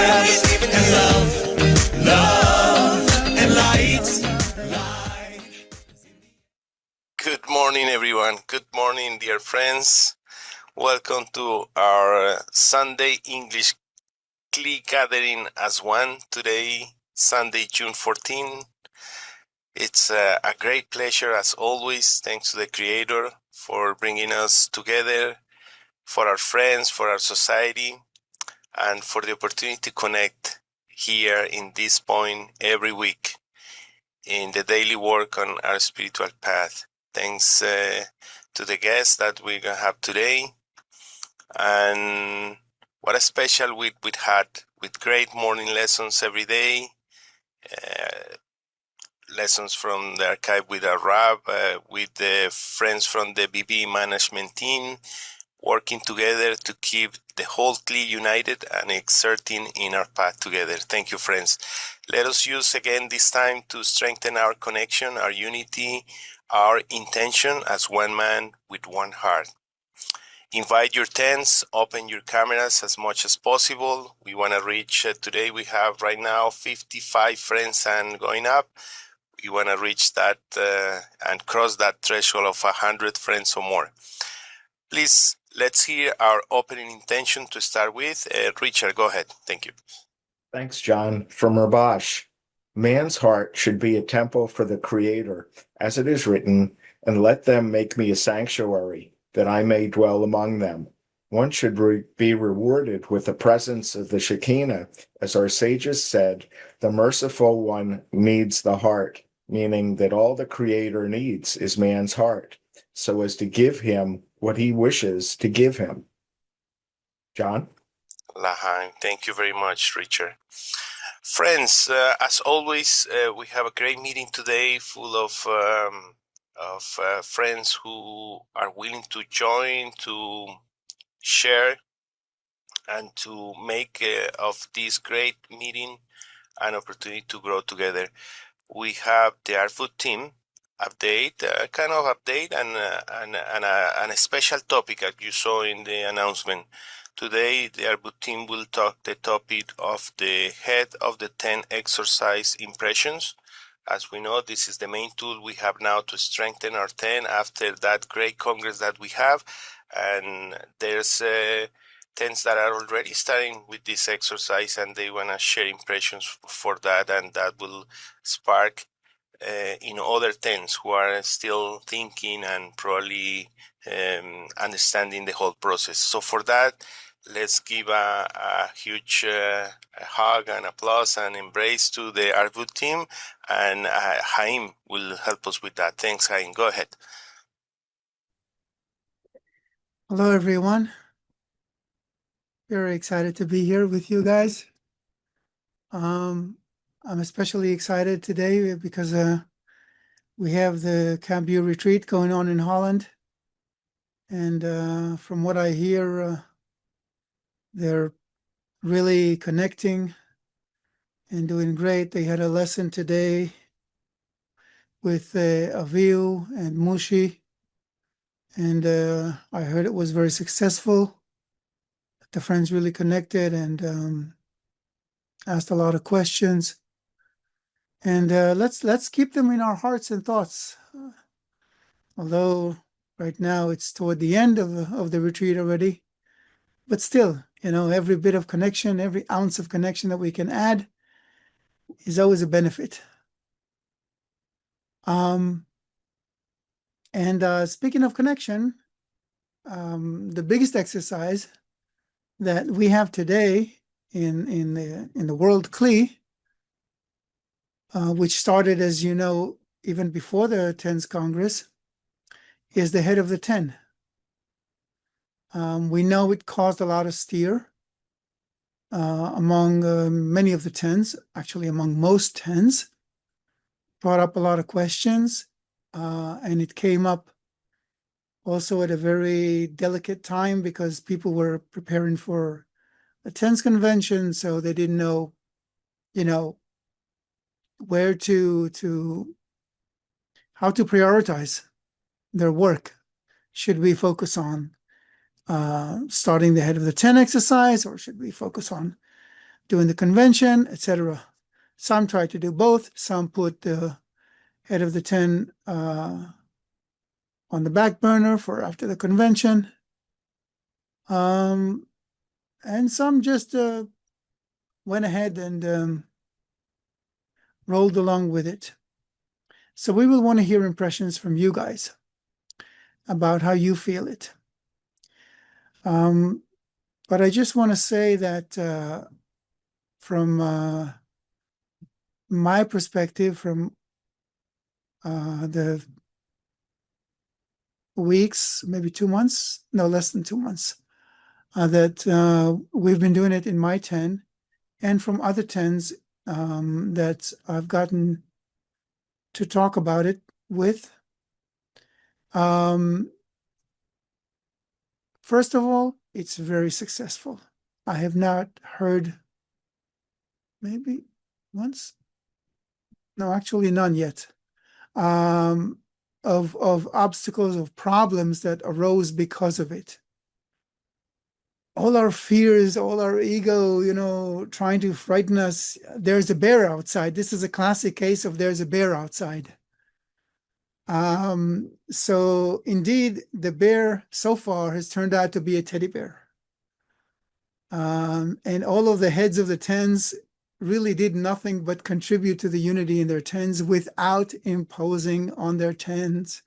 and love and light. Good morning, everyone. Good morning, dear friends. Welcome to our Sunday English Kli gathering as one today, Sunday, June 14. It's a great pleasure, as always. Thanks to the Creator for bringing us together, for our friends, for our society, and for the opportunity to connect here in this point every week in the daily work on our spiritual path. Thanks to the guests that we're going to have today. And what a special week we had, with great morning lessons every day. Lessons from the archive with our Rab, with the friends from the BB management team, working together to keep the whole Kli united and exerting in our path together. Thank you, friends. Let us use again this time to strengthen our connection, our unity, our intention as one man with one heart. Invite your tents, open your cameras as much as possible. We want to reach, today we have right now 55 friends and going up. We want to reach that and cross that threshold of 100 friends or more. Please, let's hear our opening intention to start with. Richard, go ahead. Thank you. Thanks, John. From Rabash, man's heart should be a temple for the Creator, as it is written, and let them make me a sanctuary, that I may dwell among them. One should be rewarded with the presence of the Shekinah. As our sages said, the merciful one needs the heart, meaning that all the Creator needs is man's heart, so as to give him what he wishes to give him. John? Lahan, thank you very much, Richard. Friends, as always, we have a great meeting today full of friends who are willing to join, to share, and to make of this great meeting an opportunity to grow together. We have the Arvut Team update, kind of update, and a special topic, as you saw in the announcement. Today, the Arvut Team will talk the topic of the head of the 10 exercise impressions. As we know, this is the main tool we have now to strengthen our 10 after that great congress that we have. And there's 10s that are already starting with this exercise, and they want to share impressions for that, and that will spark in other 10s who are still thinking and probably understanding the whole process. So for that, let's give a huge hug and applause and embrace to the Arvut Team, and Chaim will help us with that. Thanks, Chaim. Go ahead. Hello, everyone. Very excited to be here with you guys. I'm especially excited today because we have the Camp U retreat going on in Holland. And from what I hear, they're really connecting and doing great. They had a lesson today with Aviu and Mushi. And I heard it was very successful. The friends really connected and asked a lot of questions. And let's keep them in our hearts and thoughts. Although right now it's toward the end of the retreat already, but still, every bit of connection, every ounce of connection that we can add is always a benefit. And speaking of connection, the biggest exercise that we have today in the World Kli, which started, as you know, even before the 10th Congress, is the head of the 10. We know it caused a lot of stir among many of the 10s, actually among most 10s, brought up a lot of questions, and it came up also at a very delicate time because people were preparing for a 10s convention, so they didn't know, where how to prioritize their work. Should we focus on starting the head of the 10 exercise, or should we focus on doing the convention, etc. Some try to do both. Some put the head of the 10 on the back burner for after the convention. And some just went ahead and rolled along with it. So we will want to hear impressions from you guys about how you feel it. But I just want to say that from my perspective, from the weeks, maybe 2 months, no, less than 2 months, that we've been doing it in my 10 and from other 10s that I've gotten to talk about it with. First of all, it's very successful. I have not heard, maybe once, no, actually none yet, of obstacles, of problems that arose because of it. All our fears, all our ego, trying to frighten us. There's a bear outside. This is a classic case of there's a bear outside. So indeed, the bear so far has turned out to be a teddy bear. And all of the heads of the 10s really did nothing but contribute to the unity in their 10s without imposing on their 10s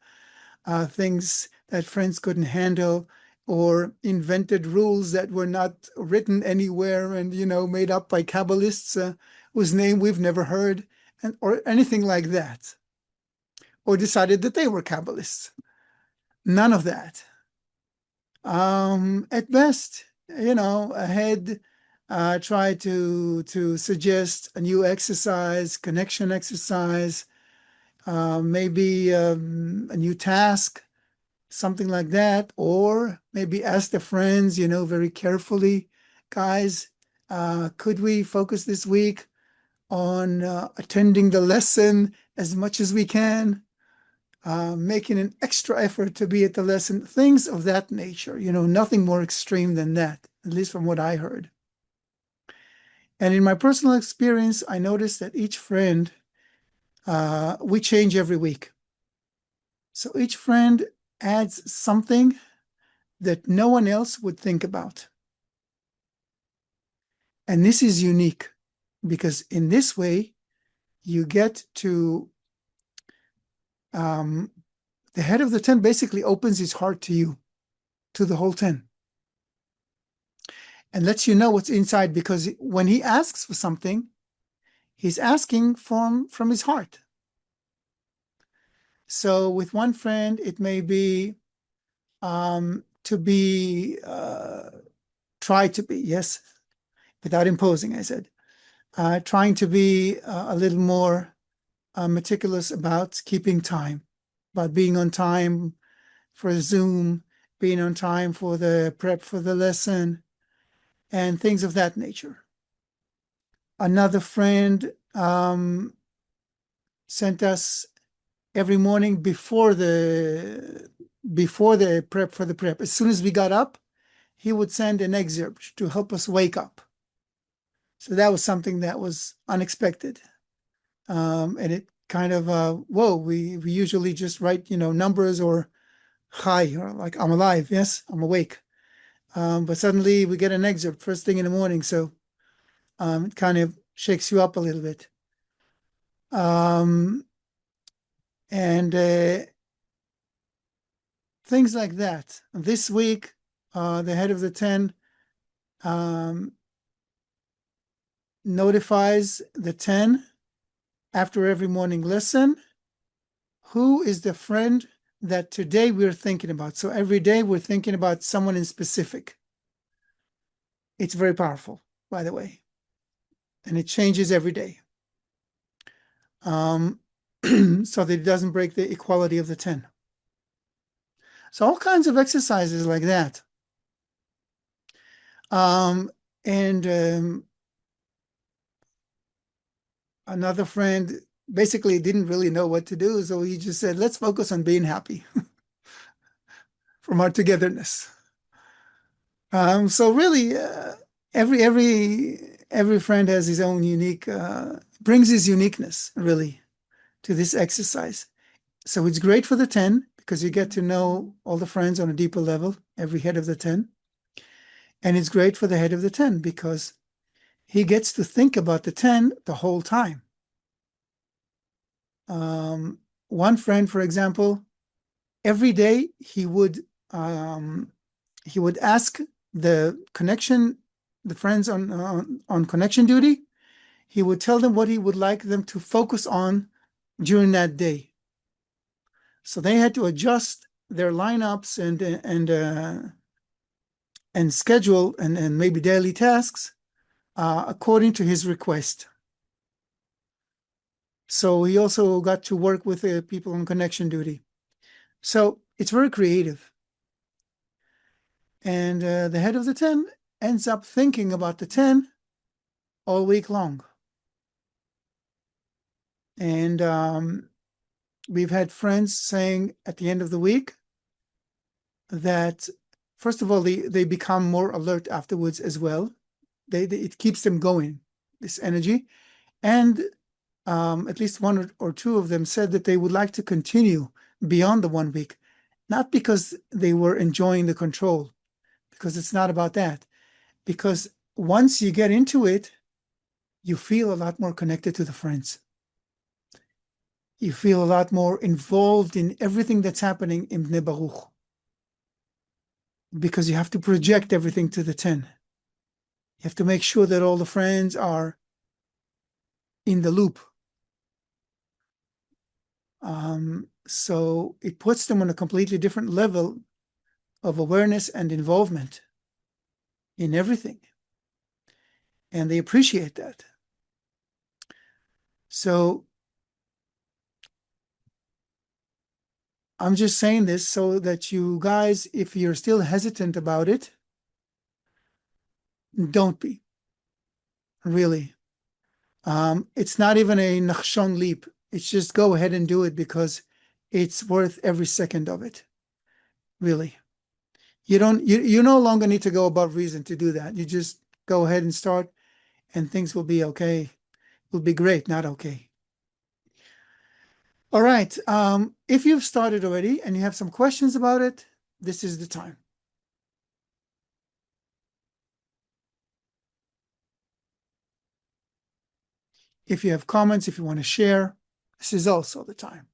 things that friends couldn't handle, or invented rules that were not written anywhere and, made up by Kabbalists whose name we've never heard, or anything like that, or decided that they were Kabbalists. None of that. At best, a head tried to suggest a new exercise, connection exercise, maybe a new task, something like that, or maybe ask the friends, very carefully, guys, could we focus this week on attending the lesson as much as we can, making an extra effort to be at the lesson, things of that nature, nothing more extreme than that, at least from what I heard. And in my personal experience, I noticed that each friend, we change every week. So each friend adds something that no one else would think about. And this is unique because in this way, you get to, the head of the 10 basically opens his heart to you, to the whole 10, and lets you know what's inside, because when he asks for something, he's asking from his heart. So with one friend, it may be to be, try to be, yes, without imposing, I said, trying to be a little more meticulous about keeping time, about being on time for Zoom, being on time for the prep for the lesson, and things of that nature. Another friend sent us every morning before the prep for the prep. As soon as we got up, he would send an excerpt to help us wake up. So that was something that was unexpected. And it kind of, whoa, we usually just write, numbers or hi, or like, I'm alive. Yes, I'm awake. But suddenly we get an excerpt first thing in the morning. So it kind of shakes you up a little bit. And things like that. This week, the head of the 10 notifies the 10 after every morning lesson, who is the friend that today we're thinking about. So every day we're thinking about someone in specific. It's very powerful, by the way, and it changes every day. So that it doesn't break the equality of the 10. So all kinds of exercises like that. Another friend basically didn't really know what to do, so he just said, let's focus on being happy from our togetherness. So really, every every friend has his own unique, brings his uniqueness really to this exercise. So it's great for the 10 because you get to know all the friends on a deeper level, every head of the 10. And it's great for the head of the 10 because he gets to think about the 10 the whole time. One friend, for example, every day he would ask the friends on connection duty. He would tell them what he would like them to focus on during that day. So they had to adjust their lineups and schedule and maybe daily tasks according to his request. So he also got to work with people on connection duty. So it's very creative. And the head of the 10 ends up thinking about the 10 all week long. And we've had friends saying at the end of the week that, first of all, they become more alert afterwards as well. It keeps them going, this energy. And at least one or two of them said that they would like to continue beyond the 1 week, not because they were enjoying the control, because it's not about that. Because once you get into it, you feel a lot more connected to the friends. You feel a lot more involved in everything that's happening in Bnei Baruch, because you have to project everything to the 10. You have to make sure that all the friends are in the loop. So it puts them on a completely different level of awareness and involvement in everything. And they appreciate that. So I'm just saying this so that you guys, if you're still hesitant about it, don't be. Really. It's not even a nachshon leap. It's just go ahead and do it because it's worth every second of it. Really. You no longer need to go above reason to do that. You just go ahead and start and things will be okay. Will be great, not okay. All right. If you've started already and you have some questions about it, this is the time. If you have comments, if you want to share, this is also the time.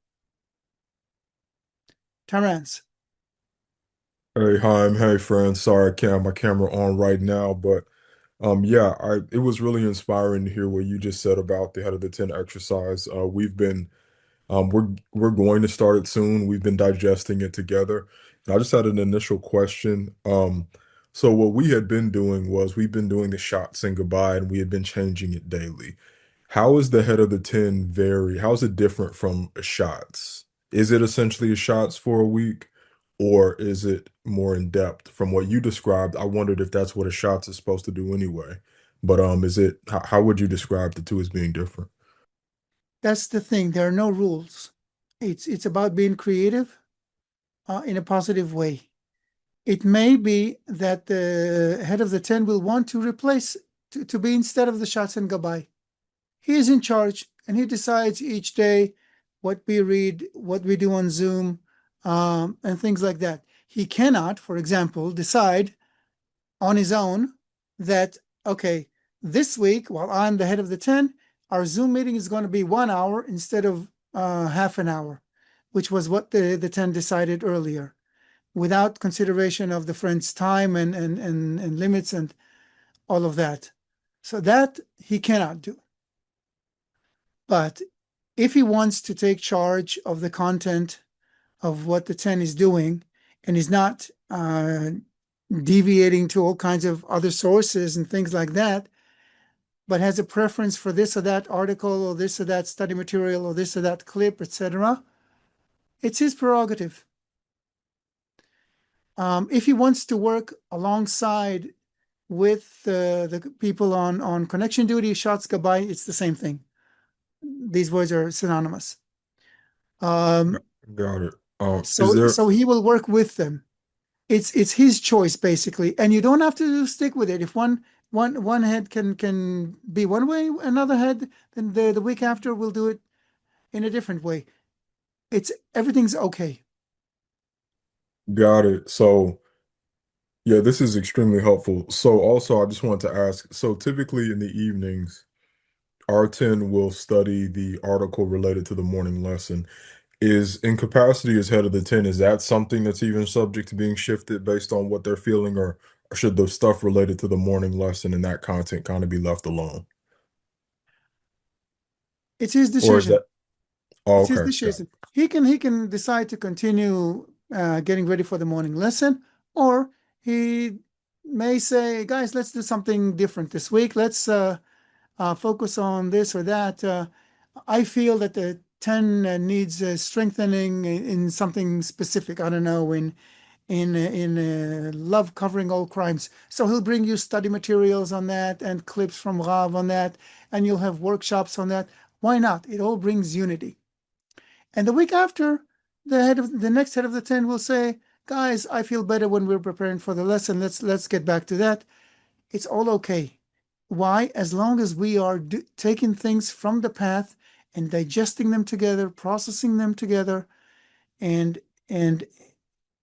Terence. Hey, Chaim. Hey, friends. Sorry, I can't have my camera on right now, but yeah, it was really inspiring to hear what you just said about the head of the 10 exercise. We're going to start it soon. We've been digesting it together. And I just had an initial question. So what we had been doing was we've been doing the shots and goodbye, and we had been changing it daily. How is the head of the 10 vary? How is it different from a shots? Is it essentially a shots for a week, or is it more in depth? From what you described, I wondered if that's what a shots is supposed to do anyway. But how would you describe the two as being different? That's the thing. There are no rules. It's about being creative in a positive way. It may be that the head of the 10 will want to replace, to be instead of the shots and goodbye. He is in charge and he decides each day what we read, what we do on Zoom, and things like that. He cannot, for example, decide on his own that, okay, this week, while I'm the head of the 10, our Zoom meeting is going to be 1 hour instead of half an hour, which was what the 10 decided earlier, without consideration of the friend's time and limits and all of that. So that he cannot do. But if he wants to take charge of the content of what the 10 is doing and is not deviating to all kinds of other sources and things like that, but has a preference for this or that article or this or that study material or this or that clip, etc., it's his prerogative. If he wants to work alongside with the people on connection duty, shots goodbye, it's the same thing. These words are synonymous. Got it. So he will work with them. It's his choice basically, and you don't have to stick with it. If one one head can be one way, another head, then the week after we'll do it in a different way. Everything's okay. Got it. So, yeah, this is extremely helpful. So, also, I just wanted to ask, so typically in the evenings, R10 will study the article related to the morning lesson. Is incapacity as head of the 10, is that something that's even subject to being shifted based on what they're feeling, or should the stuff related to the morning lesson and that content kind of be left alone? It's his Or is decision. that, oh, It's his okay, got decision. He can decide to continue getting ready for the morning lesson, or he may say, "Guys, let's do something different this week. Let's focus on this or that." I feel that the 10 needs strengthening in something specific. I don't know, in love covering all crimes. So he'll bring you study materials on that and clips from Rav on that, and you'll have workshops on that. Why not? It all brings unity. And the week after, the next head of the 10 will say, "Guys, I feel better when we're preparing for the lesson. Let's get back to that." It's all okay. Why? As long as we are taking things from the path and digesting them together, processing them together, and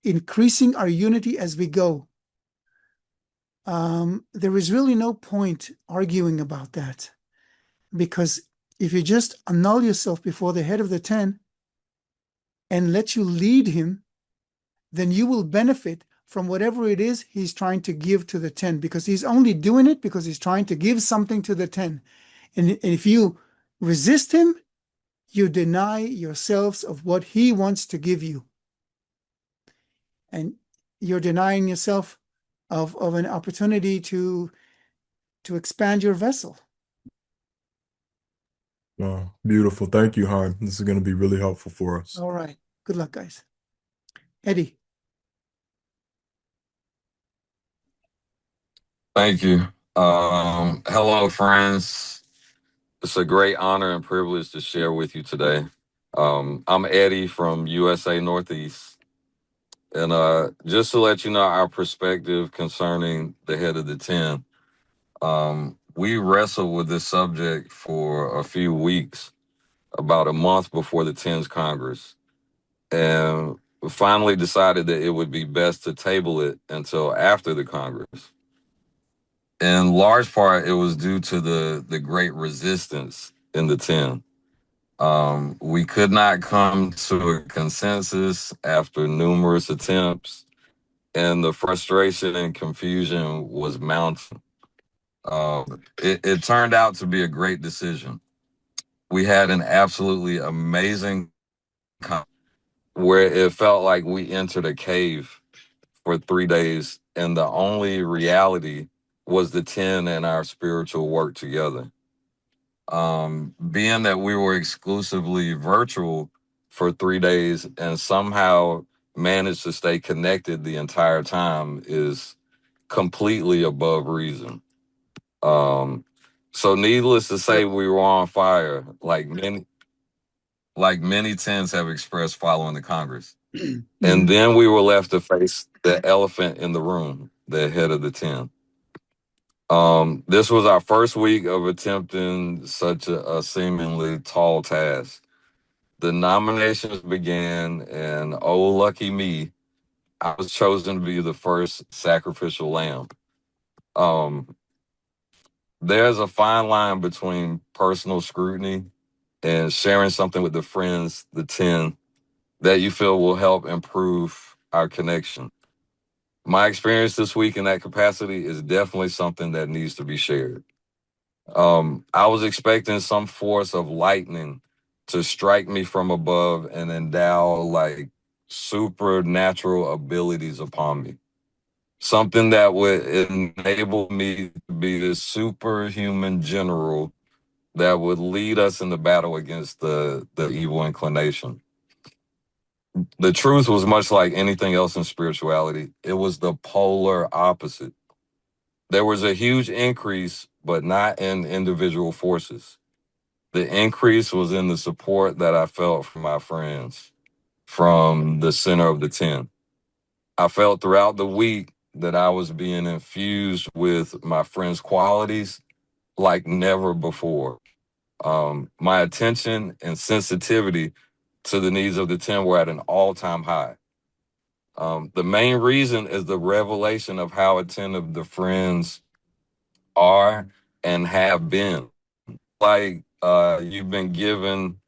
increasing our unity as we go. There is really no point arguing about that, because if you just annul yourself before the head of the 10 and let you lead him, then you will benefit from whatever it is he's trying to give to the 10, because he's only doing it because he's trying to give something to the 10. And if you resist him, you deny yourselves of what he wants to give you. And you're denying yourself of an opportunity to expand your vessel. Oh, beautiful. Thank you, Chaim. This is going to be really helpful for us. All right. Good luck, guys. Eddi. Thank you. Hello, friends. It's a great honor and privilege to share with you today. I'm Eddi from USA Northeast. And just to let you know our perspective concerning the head of the 10, we wrestled with this subject for a few weeks, about a month before the 10's Congress. And we finally decided that it would be best to table it until after the Congress. In large part, it was due to the great resistance in the 10. We could not come to a consensus after numerous attempts, and the frustration and confusion was mounting. It turned out to be a great decision. We had an absolutely amazing where it felt like we entered a cave for 3 days, and the only reality was the 10 and our spiritual work together. Being that we were exclusively virtual for 3 days and somehow managed to stay connected the entire time is completely above reason. So needless to say, we were on fire, like many tens have expressed following the Congress. And then we were left to face the elephant in the room, the head of the 10. This was our first week of attempting such a seemingly tall task. The nominations began, and oh, lucky me, I was chosen to be the first sacrificial lamb. There's a fine line between personal scrutiny and sharing something with the friends, the 10, that you feel will help improve our connection. My experience this week in that capacity is definitely something that needs to be shared. I was expecting some force of lightning to strike me from above and endow like supernatural abilities upon me. Something that would enable me to be this superhuman general that would lead us in the battle against the evil inclination. The truth was much like anything else in spirituality. It was the polar opposite. There was a huge increase, but not in individual forces. The increase was in the support that I felt from my friends, from the center of the 10. I felt throughout the week that I was being infused with my friends' qualities like never before. My attention and sensitivity to the needs of the 10 were at an all-time high. The main reason is the revelation of how attentive the friends are and have been. Like you've been given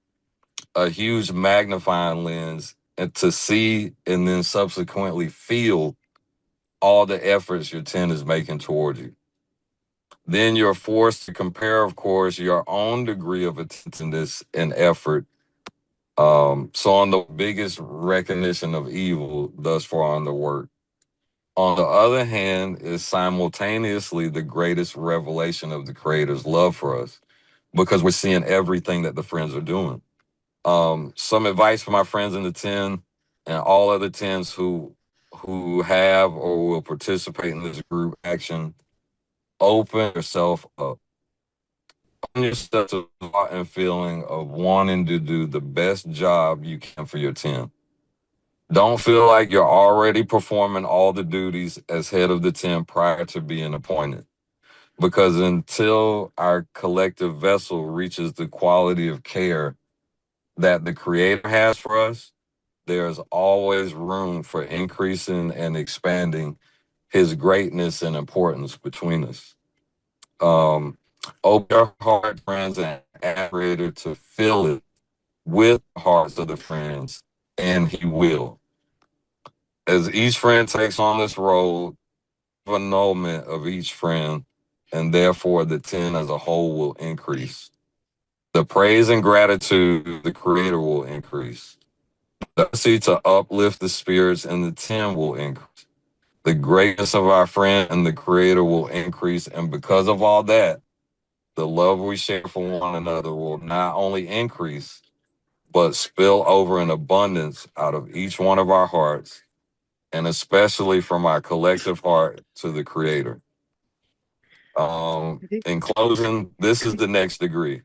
a huge magnifying lens and to see and then subsequently feel all the efforts your 10 is making towards you. Then you're forced to compare, of course, your own degree of attentiveness and effort. So on the biggest recognition of evil thus far on the work. On the other hand, is simultaneously the greatest revelation of the Creator's love for us because we're seeing everything that the friends are doing. Some advice for my friends in the 10 and all other 10s who have or will participate in this group action: open yourself up. Open yourself to the thought and feeling of wanting to do the best job you can for your 10. Don't feel like you're already performing all the duties as head of the 10 prior to being appointed. Because until our collective vessel reaches the quality of care that the Creator has for us, there's always room for increasing and expanding His greatness and importance between us. Open your heart, friends, and ask Creator to fill it with the hearts of the friends, and He will. As each friend takes on this role, annulment of each friend, and therefore the 10 as a whole will increase. The praise and gratitude of the Creator will increase. The ability to uplift the spirits and the 10 will increase. The greatness of our friend and the Creator will increase, and because of all that, the love we share for one another will not only increase, but spill over in abundance out of each one of our hearts, and especially from our collective heart to the Creator. In closing, this is the next degree.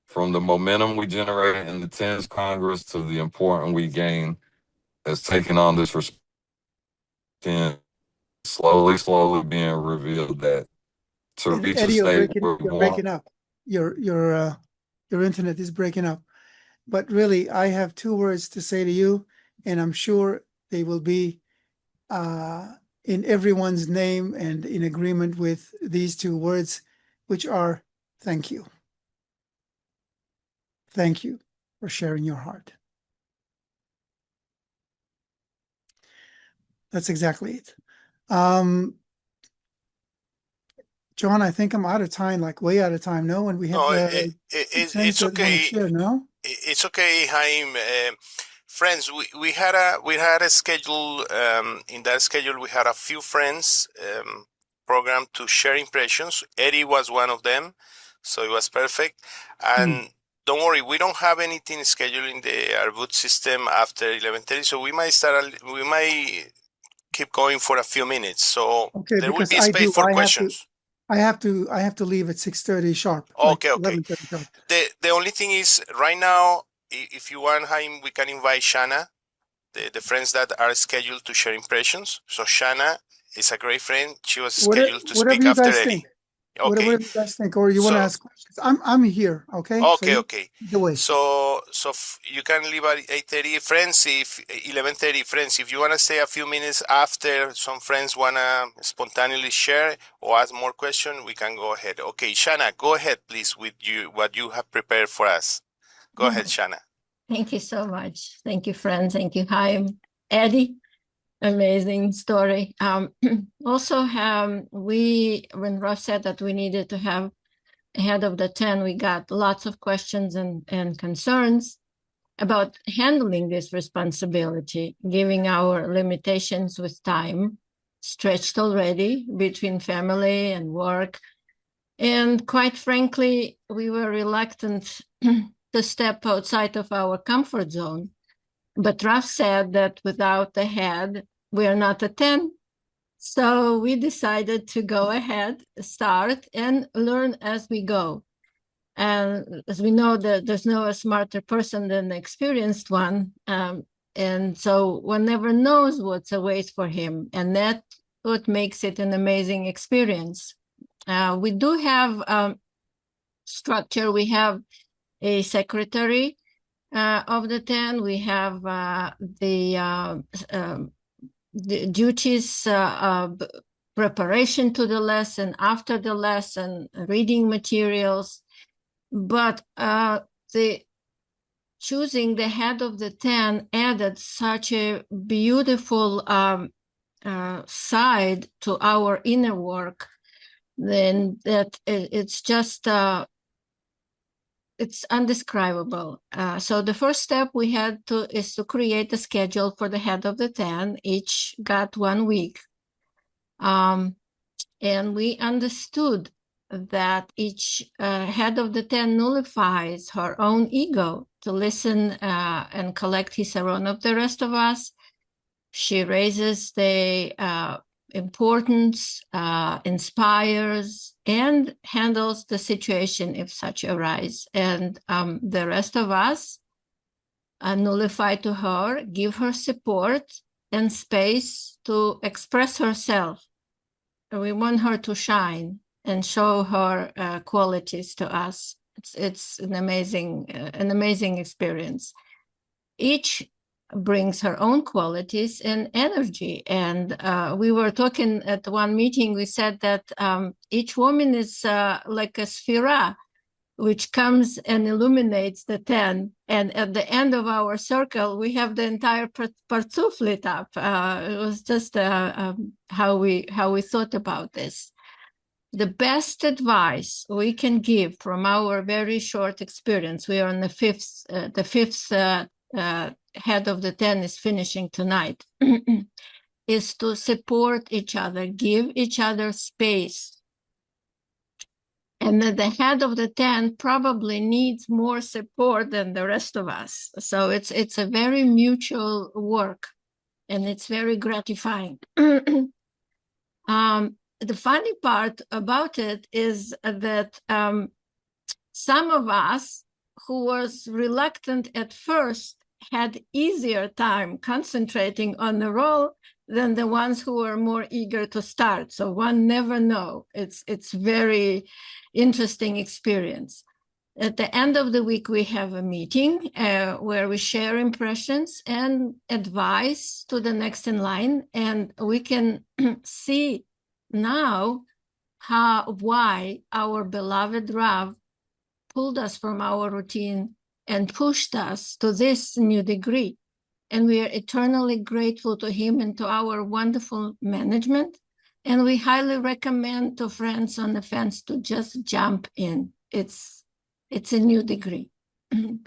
From the momentum we generated in the 10th Congress to the importance we gain as taking on this responsibility, slowly being revealed that to reach Eddie, a state where we you're want. breaking up. Your internet is breaking up. But really, I have two words to say to you, and I'm sure they will be in everyone's name and in agreement with these two words, which are thank you. Thank you for sharing your heart. That's exactly it. John, I think I'm out of time, like way out of time. No, when we have it's okay. Share, no? It's okay, Chaim. Friends, we had a schedule. In that schedule, we had a few friends programmed to share impressions. Eddi was one of them, so it was perfect. And don't worry, we don't have anything scheduled in the Arvut system after 11:30, so we might keep going for a few minutes. So okay, there will be space for questions. I have to leave at 6:30 sharp. Okay, like okay. 11:30 sharp. The only thing is, right now, if you want, Chaim, we can invite Zhana, the friends that are scheduled to share impressions. So Zhana is a great friend. She was scheduled to speak after Eddi. Okay. Whatever you guys think, or you want to ask questions. I'm here. Okay. Okay. Okay. So you can leave at 8:30, friends. If 11:30, friends, if you want to stay a few minutes after some friends want to spontaneously share or ask more questions, we can go ahead. Okay, Zhana, go ahead, please, with what you have prepared for us. Go ahead, Zhana. Thank you so much. Thank you, friends. Thank you, Chaim. Eddi, amazing story. Also, when Ross said that we needed to have a head of the 10, we got lots of questions and concerns about handling this responsibility, giving our limitations with time, stretched already between family and work. And quite frankly, we were reluctant to step outside of our comfort zone. But Ross said that without the head, we are not a 10. So we decided to go ahead, start, and learn as we go. And as we know, that there's no smarter person than the experienced one. And so one never knows what's awaits for him. And that what makes it an amazing experience. We do have structure. We have a secretary of the 10. We have the duties, preparation to the lesson, after the lesson, reading materials. But the choosing the head of the 10 added such a beautiful side to our inner work, then that it's just it's undescribable. So the first step we had is to create a schedule for the head of the 10. Each got 1 week. And we understood that each head of the 10 nullifies her own ego to listen and collect hisaron of the rest of us. She raises the importance, inspires, and handles the situation if such arise. And the rest of us nullify to her, give her support and space to express herself. We want her to shine and show her qualities to us. It's an amazing experience. Each brings her own qualities and energy. And we were talking at one meeting, we said that each woman is like a sphera, which comes and illuminates the 10. And at the end of our circle, we have the entire parzuf lit up. It was just how we thought about this. The best advice we can give from our very short experience, we are on the fifth head of the 10 is finishing tonight, is to support each other, give each other space. And the head of the 10 probably needs more support than the rest of us. So it's a very mutual work, and it's very gratifying. The funny part about it is that some of us who was reluctant at first had easier time concentrating on the role than the ones who were more eager to start. So one never know. It's very interesting experience. At the end of the week, we have a meeting where we share impressions and advice to the next in line. And we can see now why our beloved Rav pulled us from our routine and pushed us to this new degree. And we are eternally grateful to him and to our wonderful management. And we highly recommend to friends on the fence to just jump in. It's a new degree.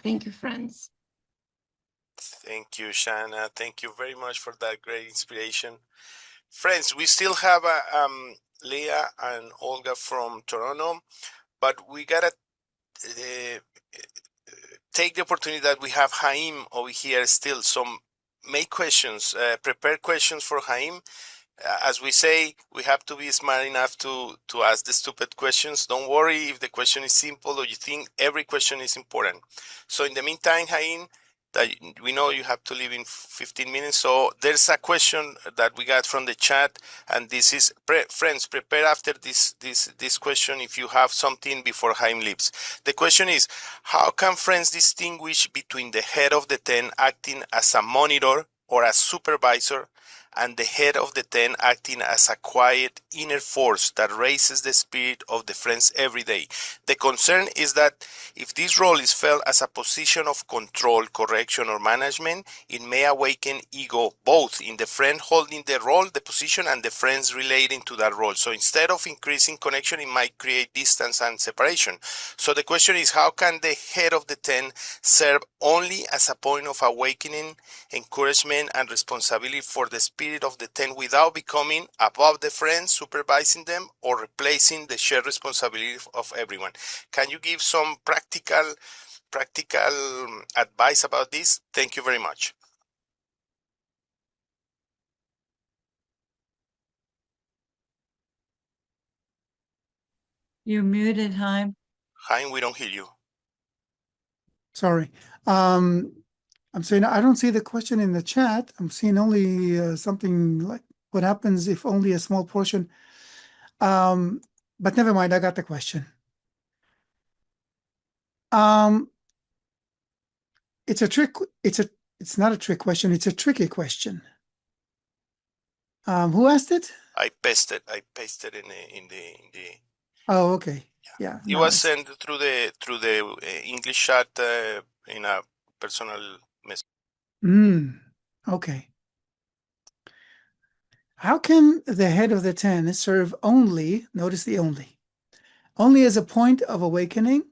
Thank you, friends. Thank you, Zhana. Thank you very much for that great inspiration. Friends, we still have Leah and Olga from Toronto, but we gotta take the opportunity that we have Chaim over here still. So make questions, prepare questions for Chaim. As we say, we have to be smart enough to ask the stupid questions. Don't worry if the question is simple or you think every question is important. So in the meantime, Chaim, that we know you have to leave in 15 minutes. So there's a question that we got from the chat, and this is, friends, prepare after this question if you have something before Chaim leaves. The question is, how can friends distinguish between the head of the 10 acting as a monitor or a supervisor and the head of the 10 acting as a quiet inner force that raises the spirit of the friends every day? The concern is that if this role is felt as a position of control, correction, or management, it may awaken ego both in the friend holding the role, the position, and the friends relating to that role. So instead of increasing connection, it might create distance and separation. So the question is, how can the head of the 10 serve only as a point of awakening, encouragement, and responsibility for the spirit of the 10 without becoming above the friends, supervising them, or replacing the shared responsibility of everyone? Can you give some practical advice about this? Thank you very much. You're muted, Chaim. Chaim, we don't hear you. Sorry. I'm saying I don't see the question in the chat. I'm seeing only something like What happens if only a small portion? But never mind, I got the question. It's a trick. It's not a trick question. It's a tricky question. Who asked it? I pasted in the. Oh, okay. Yeah. It was sent through the English chat in a personal message. Okay. How can the head of the 10 serve only, notice the only as a point of awakening,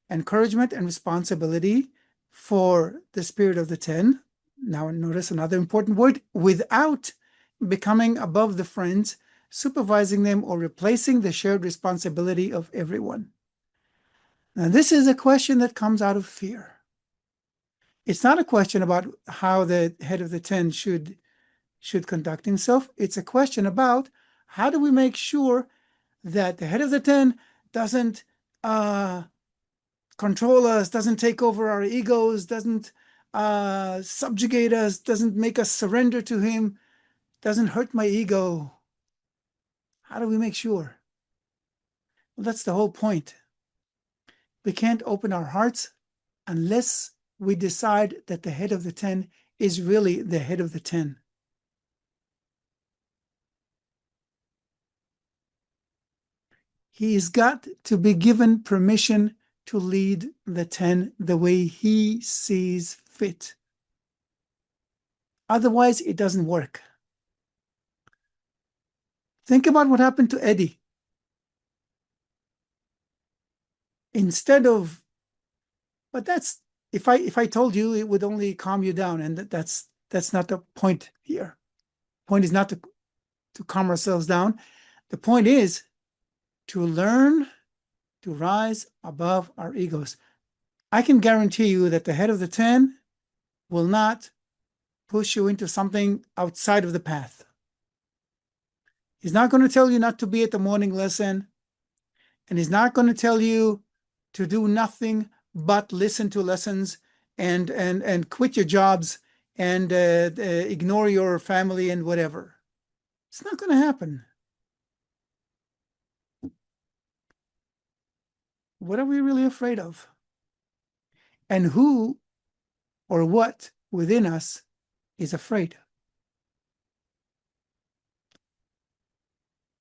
encouragement, and responsibility for the spirit of the 10? Now notice another important word, without becoming above the friends, supervising them, or replacing the shared responsibility of everyone. Now this is a question that comes out of fear. It's not a question about how the head of the 10 should conduct himself. It's a question about how do we make sure that the head of the 10 doesn't control us, doesn't take over our egos, doesn't subjugate us, doesn't make us surrender to him, doesn't hurt my ego. How do we make sure? Well, that's the whole point. We can't open our hearts unless we decide that the head of the 10 is really the head of the 10. He's got to be given permission to lead the 10 the way he sees fit. Otherwise, it doesn't work. Think about what happened to Eddi. Instead of, but that's, if I told you, it would only calm you down, and that's not the point here. The point is not to calm ourselves down. The point is to learn to rise above our egos. I can guarantee you that the head of the 10 will not push you into something outside of the path. He's not going to tell you not to be at the morning lesson, and he's not going to tell you to do nothing but listen to lessons and quit your jobs and ignore your family and whatever. It's not going to happen. What are we really afraid of? And who or what within us is afraid?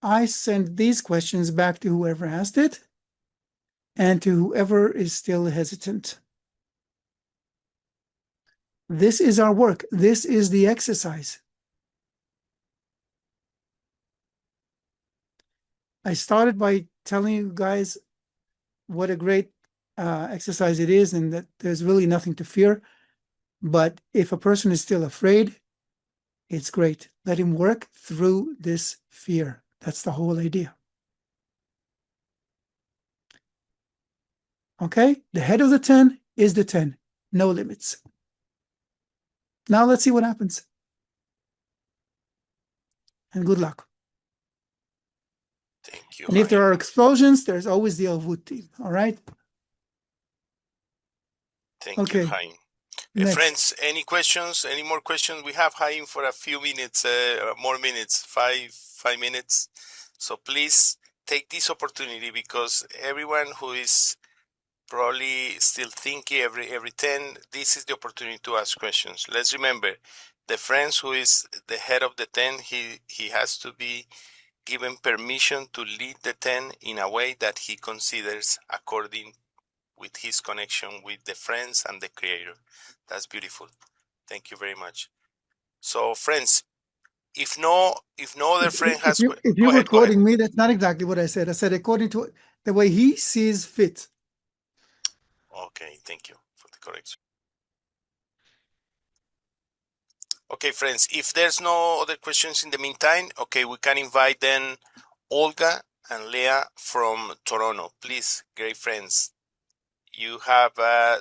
I send these questions back to whoever asked it and to whoever is still hesitant. This is our work. This is the exercise. I started by telling you guys what a great exercise it is and that there's really nothing to fear. But if a person is still afraid, it's great. Let him work through this fear. That's the whole idea. Okay? The head of the 10 is the 10. No limits. Now let's see what happens. And good luck. Thank you. And if there are explosions, there's always the Arvut Team. All right? Thank you, Chaim. Friends, any questions? Any more questions? We have Chaim for a few minutes, more minutes, five minutes. So please take this opportunity, because everyone who is probably still thinking every 10, this is the opportunity to ask questions. Let's remember, the friends who is the head of the 10, he has to be given permission to lead the 10 in a way that he considers according with his connection with the friends and the creator. That's beautiful. Thank you very much. So friends, if no other friend has... If you were quoting me, that's not exactly what I said. I said according to the way he sees fit. Okay, thank you for the correction. Okay, friends, if there's no other questions in the meantime, okay, we can invite then Olga and Leah from Toronto. Please, great friends. You have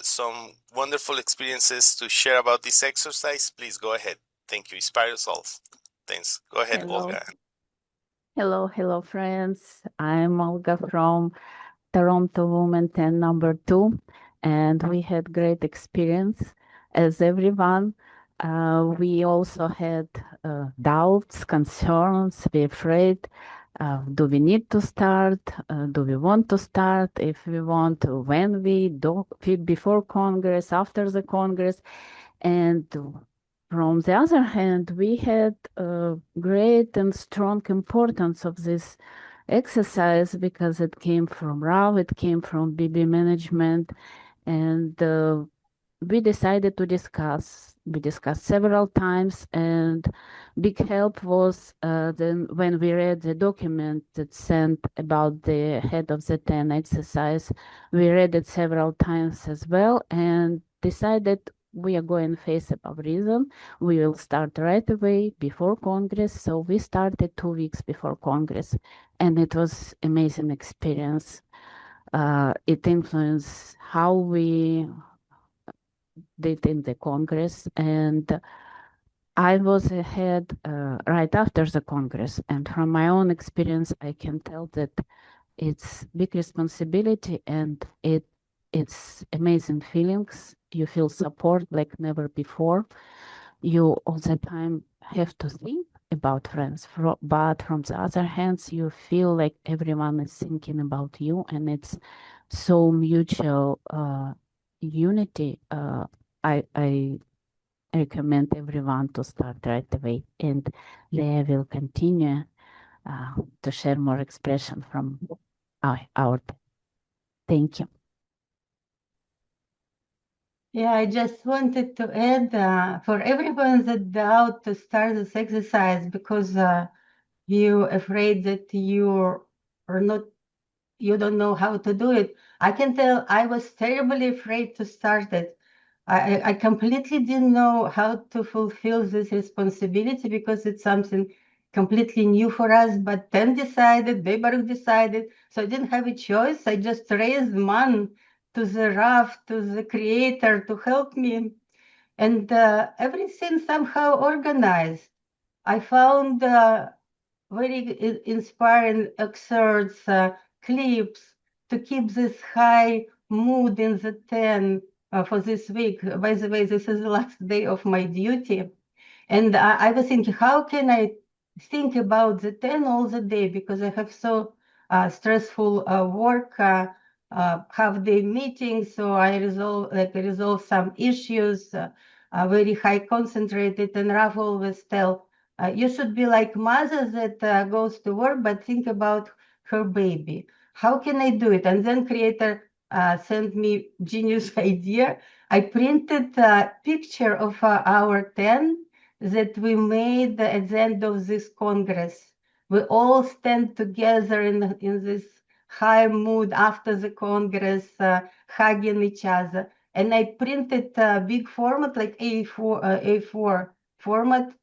some wonderful experiences to share about this exercise. Please go ahead. Thank you. Inspire yourself. Thanks. Go ahead, Olga. Hello, friends. I'm Olga from Toronto Women 10 number 2, and we had great experience as everyone. We also had doubts, concerns. We're afraid. Do we need to start? Do we want to start? If we want, when we do, before Congress, after the Congress. And from the other hand, we had great and strong importance of this exercise because it came from Rav, it came from BB management, and we decided to discuss. We discussed several times, and big help was then when we read the document that sent about the head of the 10 exercise. We read it several times as well and decided we are going to face above reason. We will start right away before Congress. So we started 2 weeks before Congress, and it was amazing experience. It influenced how we did in the Congress, and I was ahead right after the Congress, and from my own experience, I can tell that it's big responsibility and it's amazing feelings. You feel support like never before. You all the time have to think about friends, but from the other hand, you feel like everyone is thinking about you, and it's so mutual unity. I recommend everyone to start right away, and Leah will continue to share more expression from our. Thank you. Yeah, I just wanted to add for everyone that doubt to start this exercise because you're afraid that you are not, you don't know how to do it. I can tell I was terribly afraid to start it. I completely didn't know how to fulfill this responsibility because it's something completely new for us. But then decided, Baruch decided, so I didn't have a choice. I just raised man to the Rav, to the Creator to help me. And everything somehow organized. I found very inspiring excerpts, clips to keep this high mood in the 10 for this week. By the way, this is the last day of my duty. And I was thinking, how can I think about the 10 all the day? Because I have so stressful work, half-day meetings. So I resolve some issues, very high concentrated. And Raf always tell, you should be like mother that goes to work, but think about her baby. How can I do it? And then creator sent me genius idea. I printed a picture of our 10 that we made at the end of this Congress. We all stand together in this high mood after the Congress, hugging each other. And I printed a big format, like A4 format,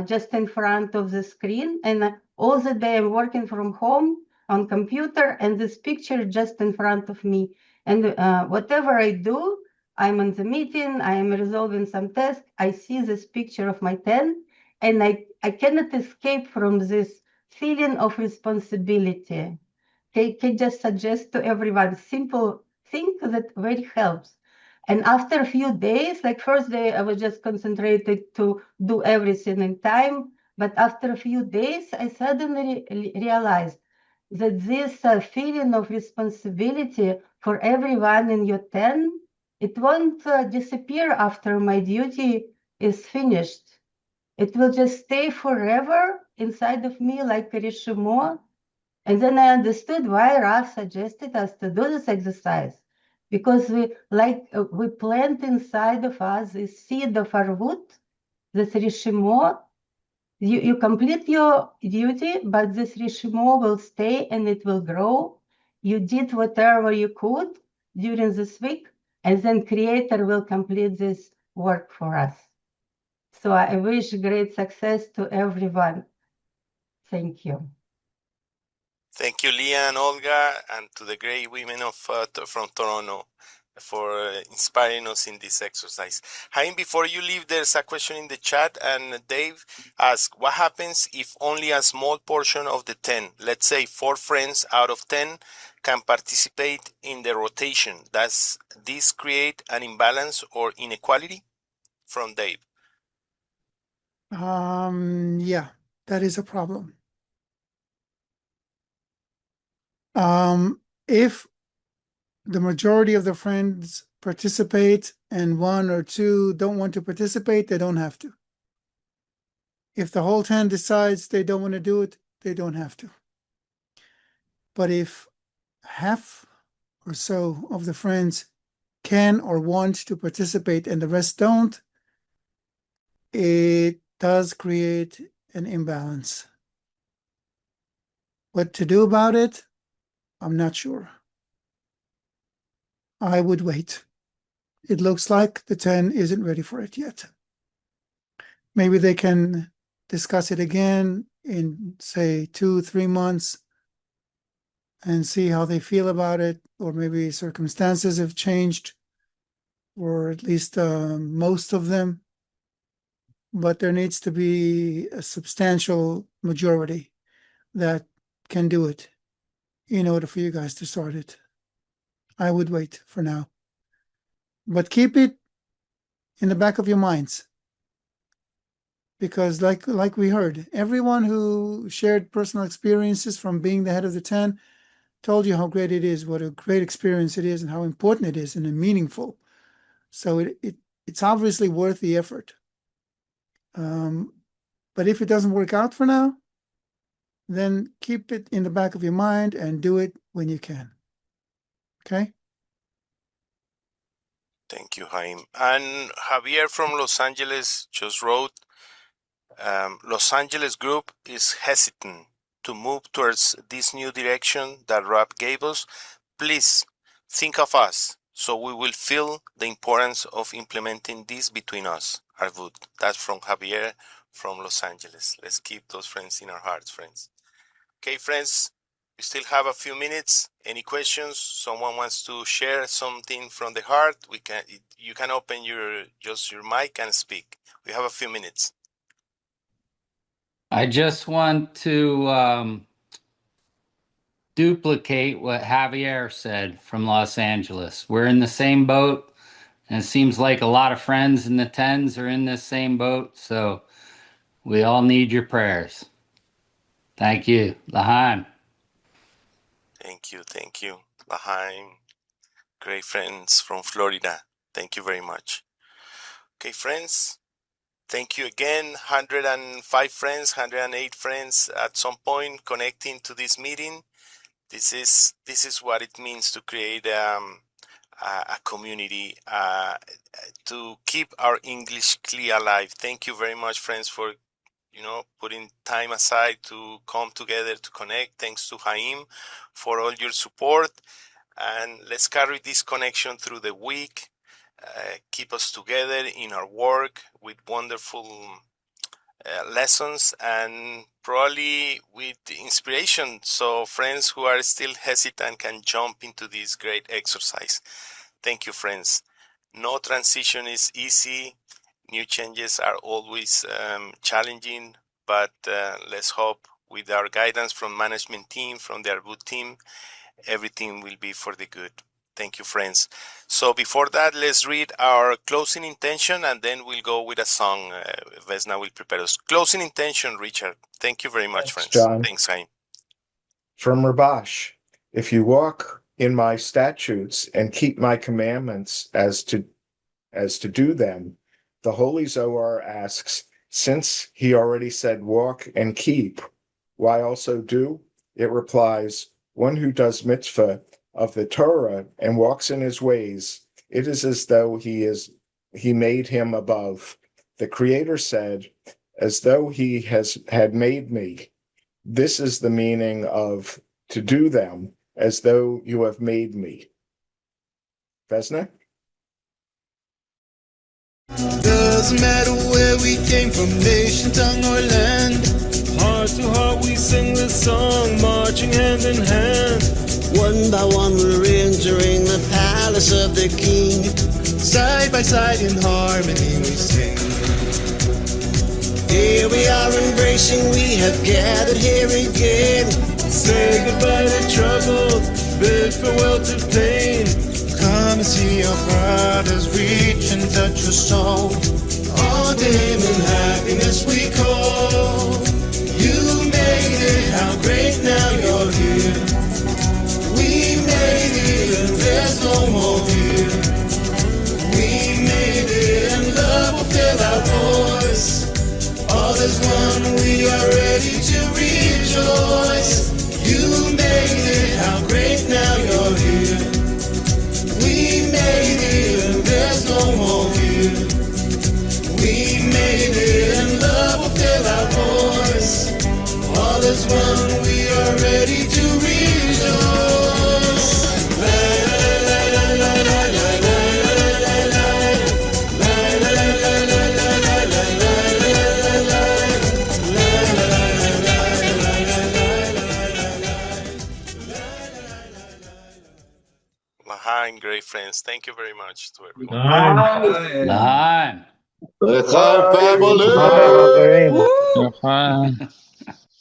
just in front of the screen. And all the day I'm working from home on computer, and this picture just in front of me. And whatever I do, I'm in the meeting, I am resolving some task, I see this picture of my 10, and I cannot escape from this feeling of responsibility. I can just suggest to everyone simple thing that very helps. And after a few days, like first day, I was just concentrated to do everything in time. But after a few days, I suddenly realized that this feeling of responsibility for everyone in your 10, it won't disappear after my duty is finished. It will just stay forever inside of me like a rishimo. And then I understood why Raf suggested us to do this exercise. Because we plant inside of us this seed of Arvut, this rishimo. You complete your duty, but this rishimo will stay and it will grow. You did whatever you could during this week, and then Creator will complete this work for us. So I wish great success to everyone. Thank you. Thank you, Leah and Olga, and to the great women of from Toronto for inspiring us in this exercise. Chaim, before you leave, there's a question in the chat, and Dave asked, what happens if only a small portion of the 10, let's say 4 friends out of 10, can participate in the rotation? Does this create an imbalance or inequality? From Dave. Yeah, that is a problem. If the majority of the friends participate and one or two don't want to participate, they don't have to. If the whole 10 decides they don't want to do it, they don't have to. But if half or so of the friends can or want to participate and the rest don't, it does create an imbalance. What to do about it, I'm not sure. I would wait. It looks like the 10 isn't ready for it yet. Maybe they can discuss it again in, say, 2-3 months and see how they feel about it, or maybe circumstances have changed, or at least most of them. But there needs to be a substantial majority that can do it in order for you guys to start it. I would wait for now. But keep it in the back of your minds. Because like we heard, everyone who shared personal experiences from being the head of the 10 told you how great it is, what a great experience it is, and how important it is and meaningful. So it's obviously worth the effort. But if it doesn't work out for now, then keep it in the back of your mind and do it when you can. Okay? Thank you, Chaim. And Javier from Los Angeles just wrote, Los Angeles group is hesitant to move towards this new direction that Rob gave us. Please think of us so we will feel the importance of implementing this between us. Arvut. That's from Javier from Los Angeles. Let's keep those friends in our hearts, friends. Okay, friends, we still have a few minutes. Any questions? Someone wants to share something from the heart? You can open your mic and speak. We have a few minutes. I just want to duplicate what Javier said from Los Angeles. We're in the same boat, and it seems like a lot of friends in the 10s are in this same boat, so we all need your prayers. Thank you. L'chaim. Thank you. L'chaim. Great friends from Florida. Thank you very much. Okay, friends. Thank you again. 105 friends, 108 friends at some point connecting to this meeting. This is what it means to create a community, to keep our English Kli alive. Thank you very much, friends, for putting time aside to come together to connect. Thanks to Chaim for all your support. And let's carry this connection through the week. Keep us together in our work with wonderful lessons and probably with inspiration. So friends who are still hesitant can jump into this great exercise. Thank you, friends. No transition is easy. New changes are always challenging, but let's hope with our guidance from management team, from the Arvut team, everything will be for the good. Thank you, friends. So before that, let's read our closing intention, and then we'll go with a song. Vesna will prepare us. Closing intention, Richard. Thank you very much, friends. John. Thanks, Chaim. From Rabash, if you walk in my statutes and keep my commandments as to do them, the Holy Zohar asks, since he already said walk and keep, why also do? It replies, one who does mitzvah of the Torah and walks in his ways, it is as though he made him above. The Creator said, as though he had made me. This is the meaning of to do them as though you have made me. Vesna? Doesn't matter where we came from, nation, tongue, or land. Heart to heart we sing this song, marching hand in hand. One by one we're entering the palace of the King. Side by side in harmony we sing. Here we are embracing, we have gathered here again. Say goodbye to trouble, bid farewell to pain. Come come and see your brothers reach and touch your soul. All day in happiness we call. You made it, how great now you're here. We made it and there's no more fear. We made it and love will fill our voice. All is one, we are ready to rejoice. You made it, how great now you're here. We made it and there's no more fear. We made it and love will fill our voice. All is one, we are ready to rejoice. Lahaim, great friends. Thank you very much to everyone. Nine. L'chaim family. Woo!